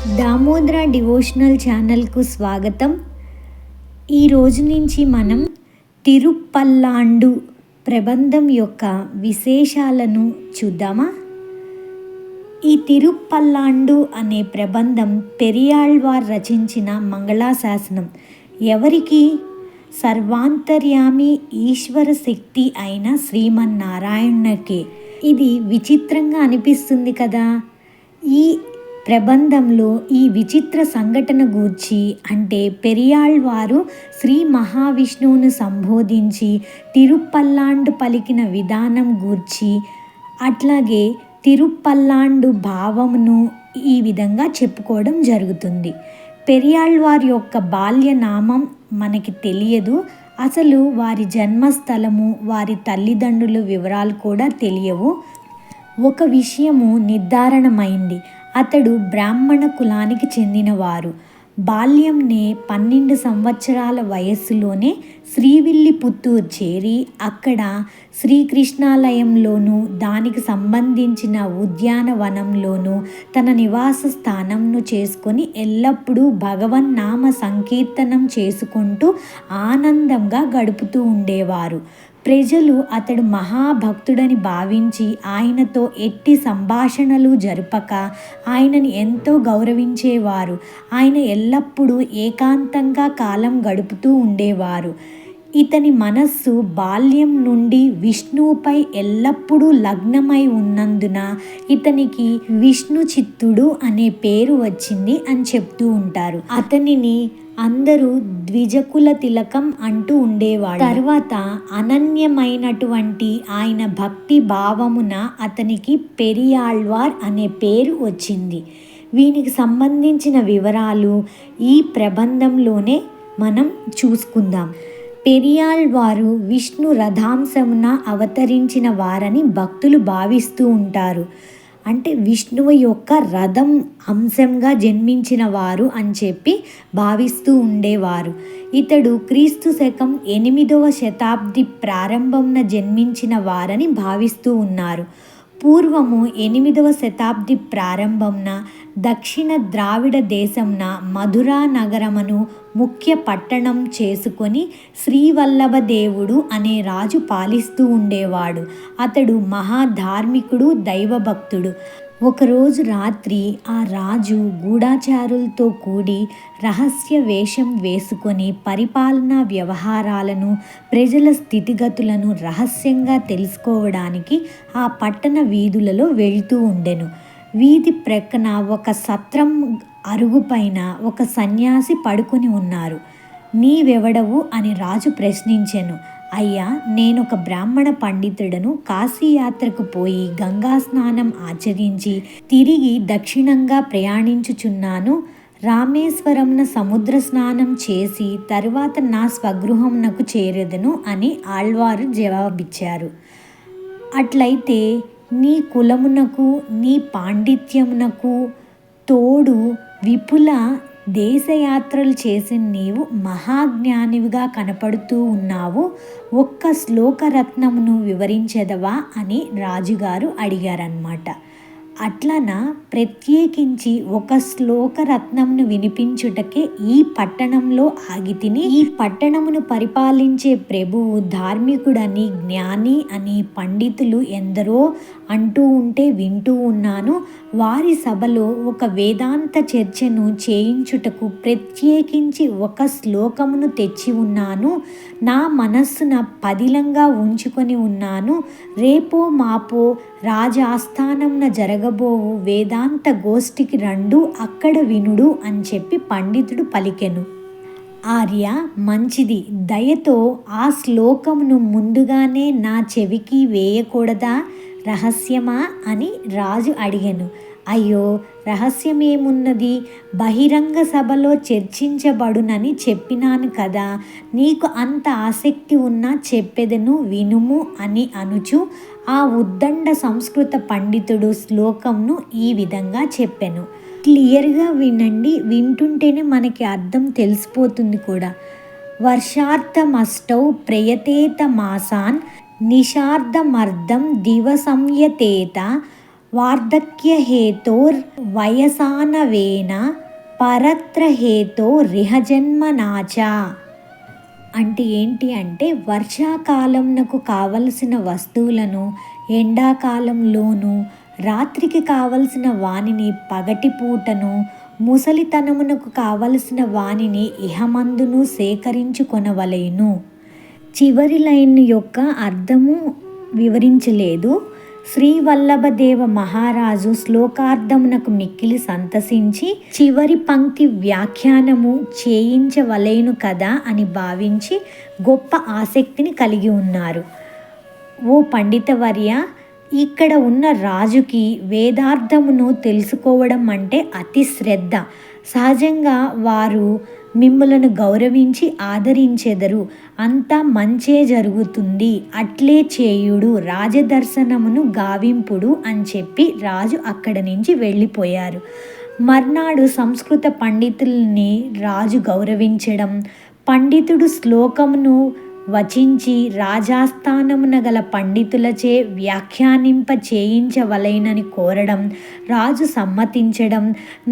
Damodara devotional ఛానల్కు స్వాగతం. ఈరోజు నుంచి మనం తిరుప్పల్లాండు ప్రబంధం యొక్క విశేషాలను చూద్దామా? ఈ తిరుప్పల్లాండు అనే ప్రబంధం పెరియాళ్వార్ రచించిన మంగళాశాసనం. ఎవరికి? సర్వాంతర్యామి ఈశ్వర శక్తి అయిన శ్రీమన్నారాయణకే. ఇది విచిత్రంగా అనిపిస్తుంది కదా. ఈ ప్రబంధంలో ఈ విచిత్ర సంఘటన గూర్చి, అంటే పెరియాళ్వారు శ్రీ మహావిష్ణువును సంబోధించి తిరుప్పల్లాండు పలికిన విధానం గూర్చి, అట్లాగే తిరుప్పల్లాండు భావమును ఈ విధంగా చెప్పుకోవడం జరుగుతుంది. పెరియాళ్వారి యొక్క బాల్యనామం మనకి తెలియదు. అసలు వారి జన్మస్థలము, వారి తల్లిదండ్రుల వివరాలు కూడా తెలియవు. ఒక విషయము నిర్ధారణమైంది. అతడు బ్రాహ్మణ కులానికి చెందినవారు. బాల్యంనే 12 సంవత్సరాల వయస్సులోనే శ్రీవిల్లిపుత్తూరు చేరి అక్కడ శ్రీకృష్ణాలయంలోనూ దానికి సంబంధించిన ఉద్యానవనంలోనూ తన నివాస స్థానంను చేసుకొని ఎల్లప్పుడూ భగవన్నామ సంకీర్తనం చేసుకుంటూ ఆనందంగా గడుపుతూ ఉండేవారు. ప్రజలు అతడు మహాభక్తుడని భావించి ఆయనతో ఎట్టి సంభాషణలు జరపక ఆయనని ఎంతో గౌరవించేవారు. ఆయన ఎల్లప్పుడూ ఏకాంతంగా కాలం గడుపుతూ ఉండేవారు. ఇతని మనస్సు బాల్యం నుండి విష్ణువుపై ఎల్లప్పుడూ లగ్నమై ఉన్నందున ఇతనికి విష్ణు చిత్తుడు అనే పేరు వచ్చింది అని చెప్తూ ఉంటారు. అతనిని అందరూ ద్విజకుల తిలకం అంటూ ఉండేవాడు. తర్వాత అనన్యమైనటువంటి ఆయన భక్తి భావమున అతనికి పెరియాళ్వార్ అనే పేరు వచ్చింది. వీనికి సంబంధించిన వివరాలు ఈ ప్రబంధంలోనే మనం చూసుకుందాం. పెరియాళ్వారు విష్ణు రథాంశమున అవతరించిన వారని భక్తులు భావిస్తూ ఉంటారు. అంటే విష్ణువు యొక్క రథం అంశంగా జన్మించిన వారు అని చెప్పి భావిస్తూ ఉండేవారు. ఇతడు క్రీస్తు శకం 8వ శతాబ్ది ప్రారంభంన జన్మించిన వారని భావిస్తూ ఉన్నారు. పూర్వము 8వ శతాబ్ది ప్రారంభంన దక్షిణ ద్రావిడ దేశంన మధురా నగరమును ముఖ్య పట్టణం చేసుకొని శ్రీవల్లభదేవుడు అనే రాజు పాలిస్తూ ఉండేవాడు. అతడు మహాధార్మికుడు, దైవభక్తుడు. ఒకరోజు రాత్రి ఆ రాజు గూఢాచారులతో కూడి రహస్య వేషం వేసుకొని పరిపాలనా వ్యవహారాలను, ప్రజల స్థితిగతులను రహస్యంగా తెలుసుకోవడానికి ఆ పట్టణ వీధులలో వెళ్తూ ఉండెను. వీధి ప్రక్కన ఒక సత్రం అరుగుపైన ఒక సన్యాసి పడుకొని ఉన్నారు. నీవెవడవు అని రాజు ప్రశ్నించెను. అయ్యా, నేనొక బ్రాహ్మణ పండితుడను. కాశీయాత్రకు పోయి గంగా స్నానం ఆచరించి తిరిగి దక్షిణంగా ప్రయాణించుచున్నాను. రామేశ్వరంన సముద్ర స్నానం చేసి తరువాత నా స్వగృహమునకు చేరెదను అని ఆళ్వారు జవాబిచ్చారు. అట్లయితే నీ కులమునకు, నీ పాండిత్యమునకు తోడు విపుల దేశయాత్రలు చేసిన నీవు మహాజ్ఞానివిగా కనపడుతూ ఉన్నావు. ఒక్క శ్లోకరత్నమును వివరించెదవా అని రాజుగారు అడిగారన్నమాట. అట్లనా ప్రత్యేకించి ఒక శ్లోకరత్నంను వినిపించుటకే ఈ పట్టణంలో ఆగితిని. ఈ పట్టణమును పరిపాలించే ప్రభువు ధార్మికుడని, జ్ఞాని అని పండితులు ఎందరో అంటూ ఉంటే వింటూ ఉన్నాను. వారి సభలో ఒక వేదాంత చర్చను చేయించుటకు ప్రత్యేకించి ఒక శ్లోకమును తెచ్చి ఉన్నాను. నా మనస్సున పదిలంగా ఉంచుకొని ఉన్నాను. రేపో మాపో రాజాస్థానంన జరగబోవు వేదాంత గోష్ఠికి రండు, అక్కడ వినుడు అని చెప్పి పండితుడు పలికెను. ఆర్య, మంచిది. దయతో ఆ శ్లోకమును ముందుగానే నా చెవికి వేయకూడదా? రహస్యమా అని రాజు అడిగెను. అయ్యో, రహస్యమేమున్నది? బహిరంగ సభలో చర్చించబడునని చెప్పినాను కదా. నీకు అంత ఆసక్తి ఉన్నా చెప్పెదను, వినుము అని అనుచు ఆ ఉద్దండ సంస్కృత పండితుడు శ్లోకంను ఈ విధంగా చెప్పెను. క్లియర్గా వినండి. వింటుంటేనే మనకి అర్థం తెలిసిపోతుంది కూడా. వర్షార్థమష్టౌ ప్రయతేత మాసాన్ నిషార్ధమర్ధం దివసంయతేత వార్ధక్య హేతోర్ వయసానవేన పరత్ర హేతో రిహజన్మనాచ. అంటే ఏంటి అంటే వర్షాకాలంనకు కావలసిన వస్తువులను ఎండాకాలంలోనూ, రాత్రికి కావలసిన వానిని పగటిపూటను, ముసలితనమునకు కావలసిన వానిని ఇహమందును సేకరించుకొనవలెను. చివరి లైన్ యొక్క అర్థము వివరించలేదు. శ్రీవల్లభదేవ మహారాజు శ్లోకార్థమునకు మిక్కిలి సంతసించి చివరి పంక్తి వ్యాఖ్యానము చేయించవలేను కదా అని భావించి గొప్ప ఆసక్తిని కలిగి ఉన్నారు. ఓ పండితవర్య, ఇక్కడ ఉన్న రాజుకి వేదార్థమును తెలుసుకోవడం అంటే అతి శ్రద్ధ. సహజంగా వారు మిమ్ములను గౌరవించి ఆదరించెదరు. అంతా మంచే జరుగుతుంది, అట్లే చేయుడు, రాజదర్శనమును గావింపుడు అని చెప్పి రాజు అక్కడి నుంచి వెళ్ళిపోయారు. మర్నాడు సంస్కృత పండితుల్ని రాజు గౌరవించడం, పండితుడు శ్లోకమును వచించి రాజాస్థానమున గల పండితులచే వ్యాఖ్యానింప చేయించవలెనని కోరడం, రాజు సమ్మతించడం,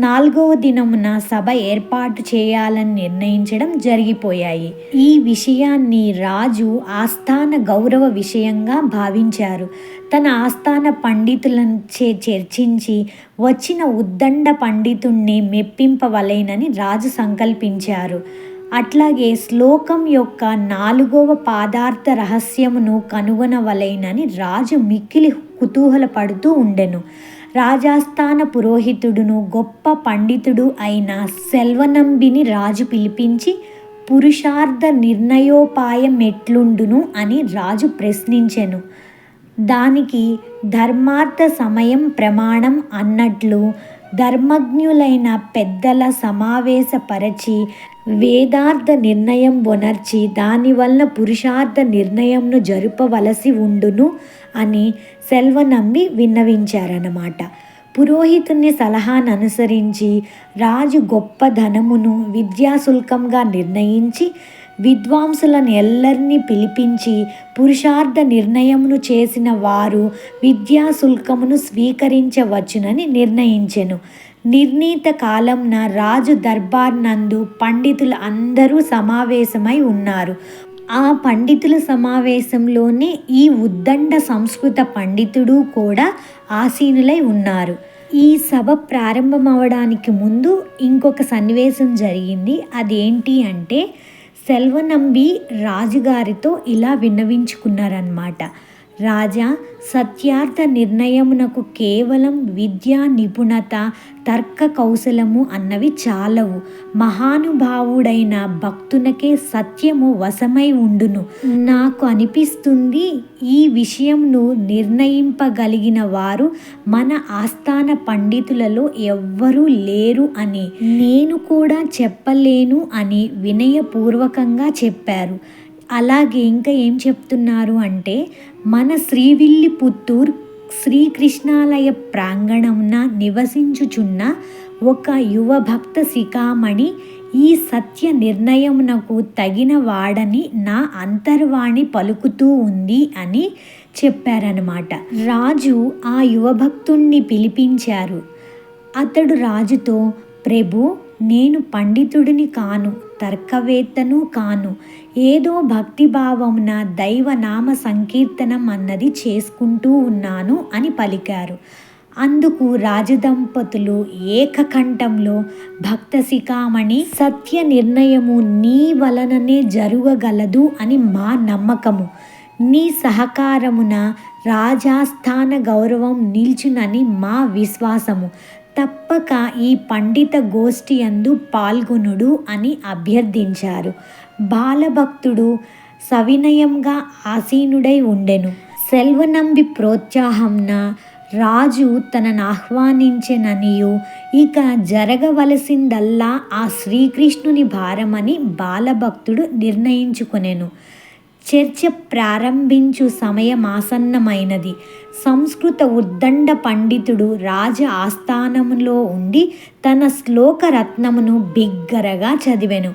4వ దినమున సభ ఏర్పాటు చేయాలని నిర్ణయించడం జరిగిపోయాయి. ఈ విషయాన్ని రాజు ఆస్థాన గౌరవ విషయంగా భావించారు. తన ఆస్థాన పండితులచే చర్చించి వచ్చిన ఉద్దండ పండితుణ్ణి మెప్పింపవలెనని రాజు సంకల్పించారు. అట్లాగే శ్లోకం యొక్క 4వ పాదార్థ రహస్యమును కనుగొనవలెనని రాజు మిక్కిలి కుతూహలపడుతూ ఉండెను. రాజాస్థాన పురోహితుడును గొప్ప పండితుడు అయిన సెల్వనంబిని రాజు పిలిపించి పురుషార్థ నిర్ణయోపాయమెట్లుండును అని రాజు ప్రశ్నించెను. దానికి ధర్మార్థ సమయం ప్రమాణం అన్నట్లు ధర్మజ్ఞులైన పెద్దల సమావేశపరచి వేదార్థ నిర్ణయం బొనర్చి దానివల్ల పురుషార్థ నిర్ణయంను జరుపవలసి ఉండును అని సెల్వనంబి విన్నవించారన్నమాట. పురోహితుని సలహాను అనుసరించి రాజు గొప్ప ధనమును విద్యాశుల్కంగా నిర్ణయించి విద్వాంసులను ఎల్లరినీ పిలిపించి పురుషార్థ నిర్ణయమును చేసిన వారు విద్యాశుల్కమును స్వీకరించవచ్చునని నిర్ణయించెను. నిర్ణీత కాలంన రాజు దర్బార్ నందు పండితులు అందరూ సమావేశమై ఉన్నారు. ఆ పండితుల సమావేశంలోనే ఈ ఉద్దండ సంస్కృత పండితుడు కూడా ఆసీనులై ఉన్నారు. ఈ సభ ప్రారంభమవడానికి ముందు ఇంకొక సన్నివేశం జరిగింది. అదేంటి అంటే సెల్వనంబి రాజుగారితో ఇలా విన్నవించుకున్నారన్నమాట. రాజా, సత్యార్థ నిర్ణయమునకు కేవలం విద్యా నిపుణత, తర్క కౌశలము అన్నవి చాలవు. మహానుభావుడైన భక్తునకే సత్యము వశమై ఉండును. నాకు అనిపిస్తుంది ఈ విషయంను నిర్ణయింపగలిగిన వారు మన ఆస్థాన పండితులలో ఎవ్వరూ లేరు అని, నేను కూడా చెప్పలేను అని వినయపూర్వకంగా చెప్పారు. అలాగే ఇంకా ఏం చెప్తున్నారు అంటే మన శ్రీవిల్లిపుత్తూర్ శ్రీకృష్ణాలయ ప్రాంగణమున నివసించుచున్న ఒక యువ భక్త శిఖామణి ఈ సత్య నిర్ణయమునకు తగిన వాడని నా అంతర్వాణి పలుకుతూ ఉంది అని చెప్పారన్నమాట. రాజు ఆ యువభక్తుణ్ణి పిలిపించారు. అతడు రాజుతో, ప్రభు, నేను పండితుడిని కాను, తర్కవేత్తను కాను, ఏదో భక్తిభావమున దైవనామ సంకీర్తనం అన్నది చేసుకుంటూ ఉన్నాను అని పలికారు. అందుకు రాజదంపతులు ఏకకంఠంలో, భక్త శిఖామణి, సత్య నిర్ణయము నీ వలననే జరుగగలదు అని మా నమ్మకము. నీ సహకారమున రాజాస్థాన గౌరవం నిల్చునని మా విశ్వాసము. తప్పక ఈ పండిత గోష్ఠి యందు పాల్గొనుడు అని అభ్యర్థించారు. బాలభక్తుడు సవినయంగా ఆసీనుడై ఉండెను. సెల్వనంబి ప్రోత్సాహంన రాజు తనను ఆహ్వానించెననియు ఇక జరగవలసిందల్లా ఆ శ్రీకృష్ణుని భారమని బాలభక్తుడు నిర్ణయించుకొనెను. చర్చ ప్రారంభించు సమయమాసన్నమైనది. సంస్కృత ఉద్దండ పండితుడు రాజ ఆస్థానములో ఉండి తన శ్లోక రత్నమును బిగ్గరగా చదివెను.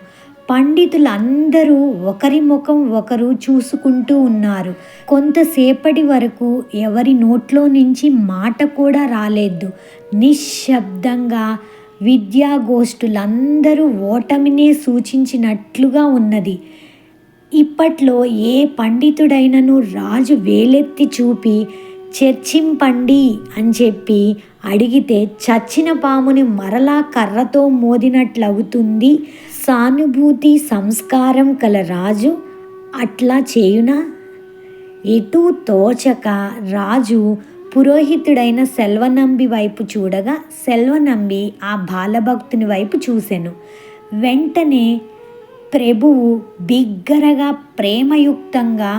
పండితులందరూ ఒకరి ముఖం ఒకరు చూసుకుంటూ ఉన్నారు. కొంతసేపటి వరకు ఎవరి నోట్లో నుంచి మాట కూడా రాలేదు. నిశ్శబ్దంగా విద్యాగోష్ఠులందరూ ఓటమినే సూచించినట్లుగా ఉన్నది. ఇప్పట్లో ఏ పండితుడైనను రాజు వేలెత్తి చూపి చర్చింపండి అని చెప్పి అడిగితే చచ్చిన పాముని మరలా కర్రతో మోదినట్లవుతుంది. సానుభూతి సంస్కారం కల రాజు అట్లా చేయునా? ఎటూ తోచక రాజు పురోహితుడైన సెల్వనంబి వైపు చూడగా సెల్వనంబి ఆ బాలభక్తుని వైపు చూసెను. వెంటనే ప్రభువు బిగ్గరగా ప్రేమయుక్తంగా,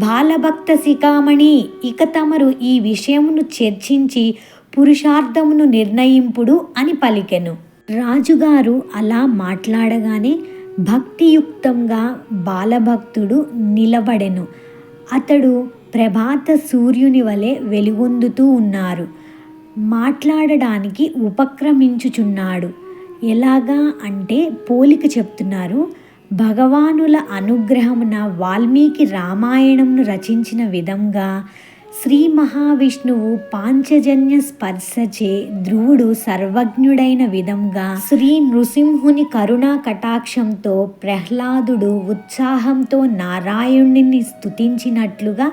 బాలభక్త శిఖామణి, ఇక తమరు ఈ విషయమును చర్చించి పురుషార్థమును నిర్ణయింపుడు అని పలికెను. రాజుగారు అలా మాట్లాడగానే భక్తియుక్తంగా బాలభక్తుడు నిలబడెను. అతడు ప్రభాత సూర్యుని వలె వెలుగొందుతూ ఉన్నారు. మాట్లాడడానికి ఉపక్రమించుచున్నాడు. ఎలాగా అంటే పోలిక చెప్తున్నారు. భగవానుల అనుగ్రహమున వాల్మీకి రామాయణంను రచించిన విధంగా శ్రీ మహావిష్ణువు పాంచజన్య స్పర్శచే ధ్రువుడు సర్వజ్ఞుడైన విధంగా శ్రీ నృసింహుని కరుణా కటాక్షంతో ప్రహ్లాదుడు ఉత్సాహంతో నారాయణుని స్తుతించినట్లుగా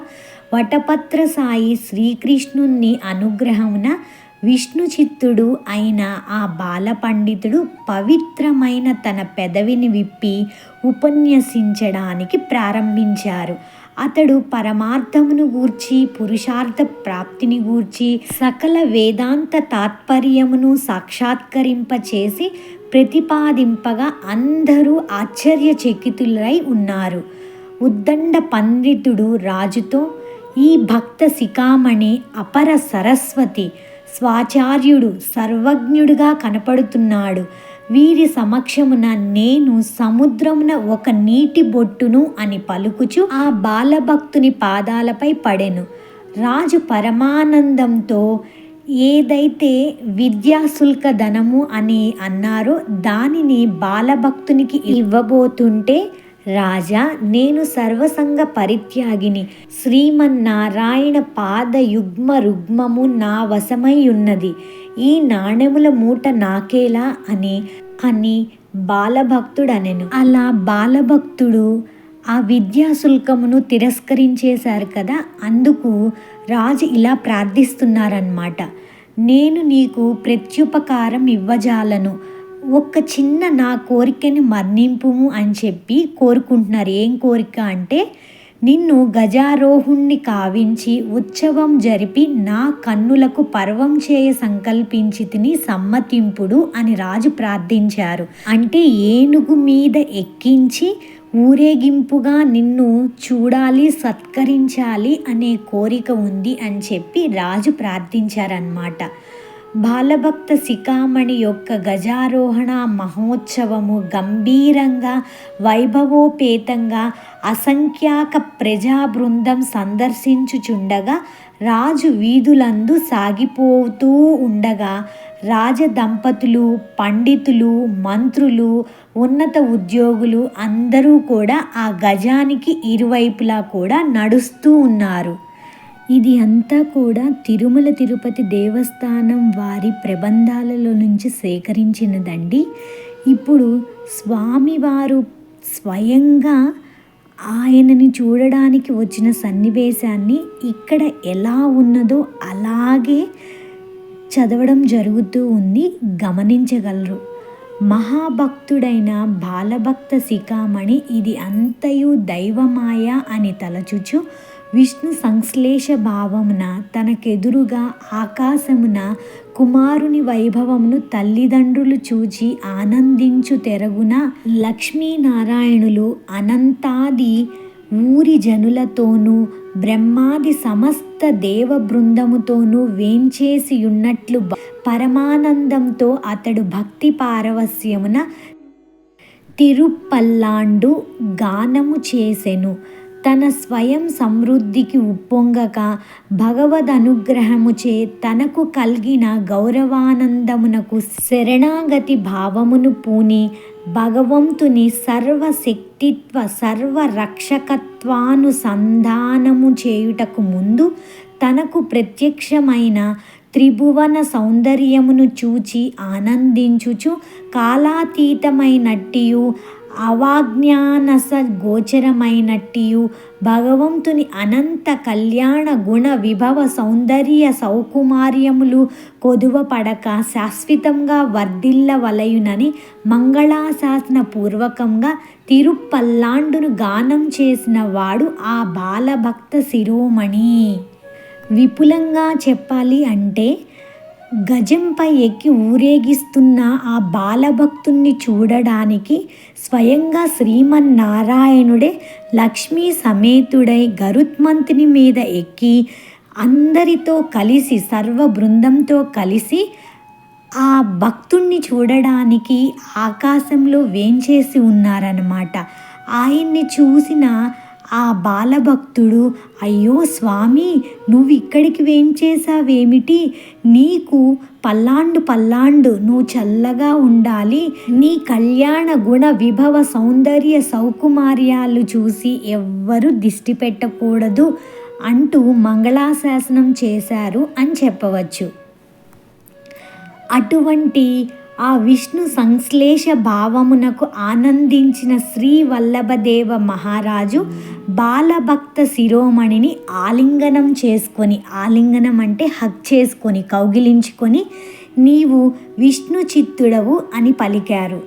వటపత్ర సాయి శ్రీకృష్ణుని అనుగ్రహమున విష్ణు చిత్తుడు అయిన ఆ బాల పండితుడు పవిత్రమైన తన పెదవిని విప్పి ఉపన్యసించడానికి ప్రారంభించారు. అతడు పరమార్థమును గూర్చి, పురుషార్థ ప్రాప్తిని గూర్చి, సకల వేదాంత తాత్పర్యమును సాక్షాత్కరింపచేసి ప్రతిపాదింపగా అందరూ ఆశ్చర్యచకితులై ఉన్నారు. ఉద్దండ పండితుడు రాజుతో, ఈ భక్త శిఖామణి అపర సరస్వతి, స్వాచార్యుడు, సర్వజ్ఞుడుగా కనపడుతున్నాడు. వీరి సమక్షమున నేను సముద్రమున ఒక నీటి బొట్టును అని పలుకుచు ఆ బాలభక్తుని పాదాలపై పడెను. రాజు పరమానందంతో ఏదైతే విద్యాశుల్క ధనము అని అన్నారో దానిని బాలభక్తునికి ఇవ్వబోతుంటే, రాజా, నేను సర్వసంగ పరిత్యాగిని, శ్రీమన్నారాయణ పాద యుగ్మ రుగ్మము నా వశమై ఉన్నది, ఈ నాణెముల మూట నాకేలా అని బాలభక్తుడనెను. అలా బాలభక్తుడు ఆ విద్యాశుల్కమును తిరస్కరించేశారు కదా, అందుకు రాజు ఇలా ప్రార్థిస్తున్నారన్నమాట. నేను నీకు ప్రత్యుపకారం ఇవ్వజాలను, ఒక్క చిన్న నా కోరికని మన్నింపుము అని చెప్పి కోరుకుంటున్నారు. ఏం కోరిక అంటే, నిన్ను గజారోహుణ్ణి కావించి ఉత్సవం జరిపి నా కన్నులకు పర్వం చేయ సంకల్పించితిని, సమ్మతింపుడు అని రాజు ప్రార్థించారు. అంటే ఏనుగు మీద ఎక్కించి ఊరేగింపుగా నిన్ను చూడాలి, సత్కరించాలి అనే కోరిక ఉంది అని చెప్పి రాజు ప్రార్థించారన్నమాట. బాలభక్త శిఖామణి యొక్క గజారోహణ మహోత్సవము గంభీరంగా, వైభవోపేతంగా అసంఖ్యాక ప్రజా బృందం సందర్శించుచుండగా రాజు వీధులందు సాగిపోతూ ఉండగా రాజదంపతులు, పండితులు, మంత్రులు, ఉన్నత ఉద్యోగులు అందరూ కూడా ఆ గజానికి ఇరువైపులా కూడా నడుస్తూ ఉన్నారు. ఇది అంతా కూడా తిరుమల తిరుపతి దేవస్థానం వారి ప్రబంధాలలో నుంచి సేకరించినదండి. ఇప్పుడు స్వామివారు స్వయంగా ఆయనని చూడడానికి వచ్చిన సన్నివేశాన్ని ఇక్కడ ఎలా ఉన్నదో అలాగే చదవడం జరుగుతూ ఉంది, గమనించగలరు. మహాభక్తుడైన బాలభక్త శిఖామణి ఇది అంతయు దైవమాయ అని తలచుచు విష్ణు సంశ్లేష భావమున తనకెదురుగా ఆకాశమున కుమారుని వైభవమును తల్లిదండ్రులు చూచి ఆనందించు తెరగున లక్ష్మీనారాయణులు అనంతాది ఊరి జనులతోనూ బ్రహ్మాది సమస్త దేవ బృందముతోనూ వేంచేసియున్నట్లు పరమానందంతో అతడు భక్తి పారవస్యమున తిరుపల్లాండు గానము చేసెను. తన స్వయం సమృద్ధికి ఉప్పొంగక భగవద్ అనుగ్రహముచే తనకు కలిగిన గౌరవానందమునకు శరణాగతి భావమును పూని భగవంతుని సర్వశక్తిత్వ సర్వరక్షకత్వానుసంధానము చేయుటకు ముందు తనకు ప్రత్యక్షమైన త్రిభువన సౌందర్యమును చూచి ఆనందించుచు కాలాతీతమైనట్టియు అవాజ్ఞానస గోచరమైనట్టియు భగవంతుని అనంత కళ్యాణ గుణ విభవ సౌందర్య సౌకుమార్యములు కొదువపడక శాశ్వతంగా వర్ధిల్లవలయునని మంగళాశాసన పూర్వకంగా తిరుప్పల్లాండును గానం చేసిన వాడు ఆ బాలభక్త శిరోమణి. విపులంగా చెప్పాలి అంటే గజంపై ఎక్కి ఊరేగిస్తున్న ఆ బాలభక్తుణ్ణి చూడడానికి స్వయంగా శ్రీమన్నారాయణుడే లక్ష్మీ సమేతుడై గరుత్మంతుని మీద ఎక్కి అందరితో కలిసి సర్వ బృందంతో కలిసి ఆ భక్తుణ్ణి చూడడానికి ఆకాశంలో వేంచేసి ఉన్నారన్నమాట. ఆయన్ని చూసిన ఆ బాలభక్తుడు, అయ్యో స్వామి, నువ్వు ఇక్కడికి వేంచేసావేమిటి? నీకు పల్లాండు నువ్వు చల్లగా ఉండాలి, నీ కళ్యాణ గుణ విభవ సౌందర్య సౌకుమార్యాలు చూసి ఎవ్వరూ దిష్టి పెట్టకూడదు అంటూ మంగళాశాసనం చేశారు అని చెప్పవచ్చు. అటువంటి ఆ విష్ణు సంశ్లేష భావమునకు ఆనందించిన శ్రీ వల్లభదేవ మహారాజు బాలభక్త శిరోమణిని ఆలింగనం చేసుకొని, ఆలింగనం అంటే హక్ చేసుకొని కౌగిలించుకొని, నీవు విష్ణు చిత్తుడవు అని పలికారు.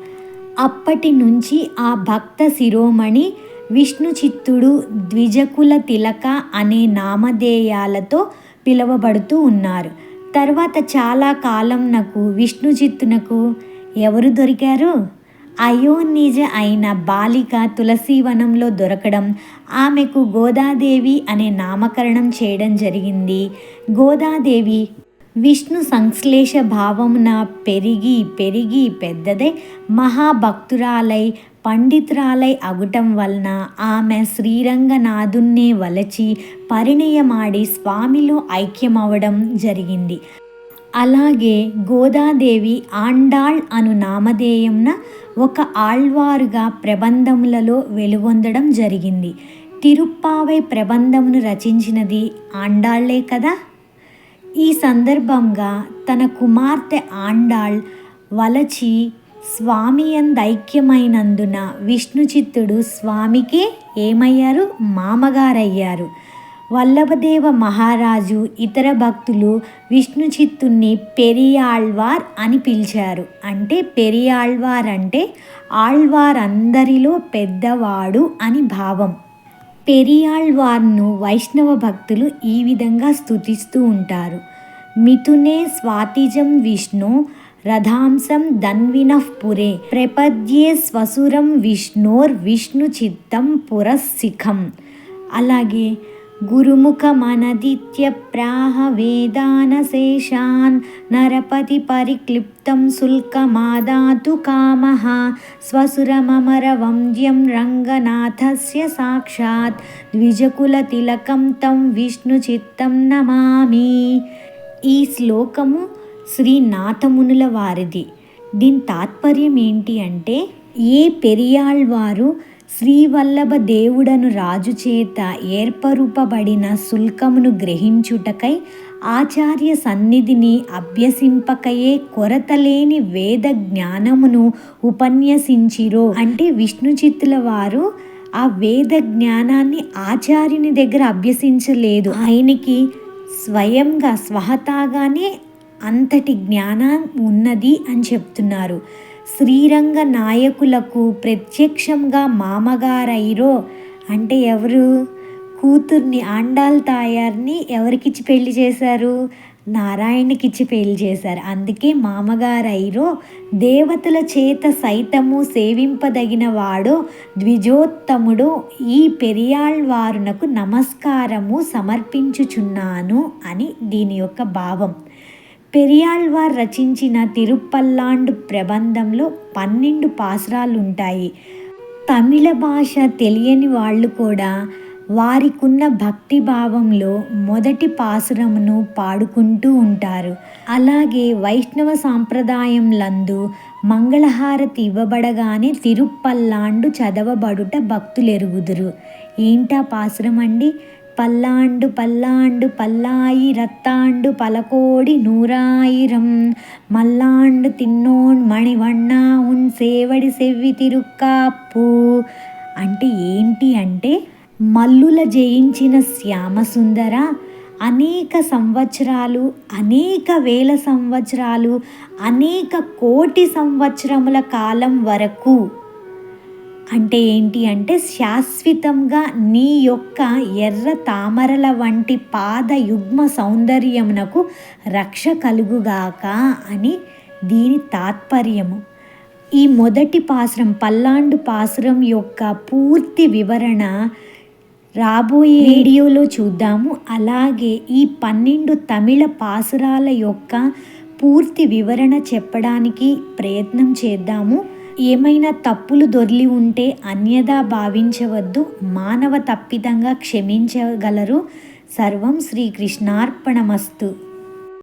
అప్పటి నుంచి ఆ భక్త శిరోమణి విష్ణు చిత్తుడు, ద్విజకుల తిలక అనే నామధేయాలతో పిలువబడుతూ ఉన్నారు. తర్వాత చాలా కాలంనకు విష్ణు చిత్తునకు ఎవరు దొరికారు? అయోనిజ అయిన బాలిక తులసీవనంలో దొరకడం, ఆమెకు గోదాదేవి అనే నామకరణం చేయడం జరిగింది. గోదాదేవి విష్ణు సంశ్లేష భావమున పెరిగి పెరిగి పెద్దదై మహాభక్తురాలై పండితురాలై అగుటం వలన ఆమె శ్రీరంగనాథున్నే వలచి పరిణయమాడి స్వామిలో ఐక్యమవడం జరిగింది. అలాగే గోదాదేవి ఆండాళ్ అను నామధేయంన ఒక ఆళ్వారుగా ప్రబంధములలో వెలుగొందడం జరిగింది. తిరుప్పావై ప్రబంధమును రచించినది ఆండాళ్లే కదా. ఈ సందర్భంగా తన కుమార్తె ఆండాళ్ వలచి స్వామియందైక్యమైనందున విష్ణు చిత్తుడు స్వామికే ఏమయ్యారు? మామగారయ్యారు. వల్లభదేవ మహారాజు ఇతర భక్తులు విష్ణు చిత్తుని పెరియాళ్వార్ అని పిలిచారు. అంటే పెరియాళ్వార్ అంటే ఆళ్వారందరిలో పెద్దవాడు అని భావం. పెరియాళ్వార్ను వైష్ణవ భక్తులు ఈ విధంగా స్తుతిస్తూ ఉంటారు. మిథునే స్వాతిజం విష్ణు రథాంసం ధన్వినః పురే ప్రపద్యే స్వసురం విష్ణోర్ విష్ణు చిత్తం పురశిఖం. అలాగే గురుముఖమనదిత్య ప్రాహ వేదానశేషాన్ నరపతి పరిక్లిప్తం శుల్కమాదాతు కామః స్వసురమమర వంద్యం రంగనాథస్య సాక్షాత్ ద్విజకుల తిలకం తం విష్ణు చిత్తం నమామి. ఈ శ్లోకము శ్రీ నాథమునుల వారిది. దీని తాత్పర్యం ఏంటి అంటే, ఏ పెరియాళ్వారు శ్రీవల్లభ దేవుడను రాజు చేత ఏర్పరుపబడిన శుల్కమును గ్రహించుటకై ఆచార్య సన్నిధిని అభ్యసింపకయే కొరతలేని వేద జ్ఞానమును ఉపన్యసించిరో, అంటే విష్ణు చిత్తుల వారు ఆ వేద జ్ఞానాన్ని ఆచార్యుని దగ్గర అభ్యసించలేదు. ఆయనకి స్వయంగా స్వహతాగానే అంతటి జ్ఞానం ఉన్నది అని చెప్తున్నారు. శ్రీరంగ నాయకులకు ప్రత్యక్షంగా మామగారైరో అంటే ఎవరు? కూతుర్ని ఆండాళ్ తాయార్ని ఎవరికిచ్చి పెళ్లి చేశారు? నారాయణకిచ్చి పెళ్లి చేశారు. అందుకే మామగారైరో. దేవతల చేత సైతము సేవింపదగిన వాడో ద్విజోత్తముడో ఈ పెరియాళ్వారునకు నమస్కారము సమర్పించుచున్నాను అని దీని యొక్క భావం. పెరియాళ్వార్ రచించిన తిరుప్పల్లాండు ప్రబంధంలో 12 పాసురాలు ఉంటాయి. తమిళ భాష తెలియని వాళ్ళు కూడా వారికున్న భక్తిభావంలో మొదటి పాసురమును పాడుకుంటూ ఉంటారు. అలాగే వైష్ణవ సాంప్రదాయంలందు మంగళహారతి ఇవ్వబడగానే తిరుప్పల్లాండు చదవబడుట భక్తులెరుగుదురు. ఏంటా పాసురం అండి? పల్లాండు పల్లాండు పల్లాయి రత్తాండు పలకోడి నూరాయిరం మల్లాండు తిన్నోన్ మణివన్నా ఉన్ సేవడి సెవ్వి తిరుక్కాప్పు. అంటే ఏంటి అంటే, మల్లుల జయించిన శ్యామసుందర అనేక సంవత్సరాలు, అనేక వేల సంవత్సరాలు, అనేక కోటి సంవత్సరముల కాలం వరకు, అంటే ఏంటి అంటే శాశ్వతంగా నీ యొక్క ఎర్ర తామరల వంటి పాద యుగ్మ సౌందర్యమునకు రక్ష కలుగుగాక అని దీని తాత్పర్యము. ఈ మొదటి పాసురం పల్లాండు పాసురం యొక్క పూర్తి వివరణ రాబోయే వీడియోలో చూద్దాము. అలాగే ఈ 12 తమిళ పాసురాల యొక్క పూర్తి వివరణ చెప్పడానికి ప్రయత్నం చేద్దాము. ఏమైనా తప్పులు దొర్లి ఉంటే అన్యదా భావించవద్దు, మానవ తప్పిదంగా క్షమించగలరు. సర్వం శ్రీకృష్ణార్పణమస్తు.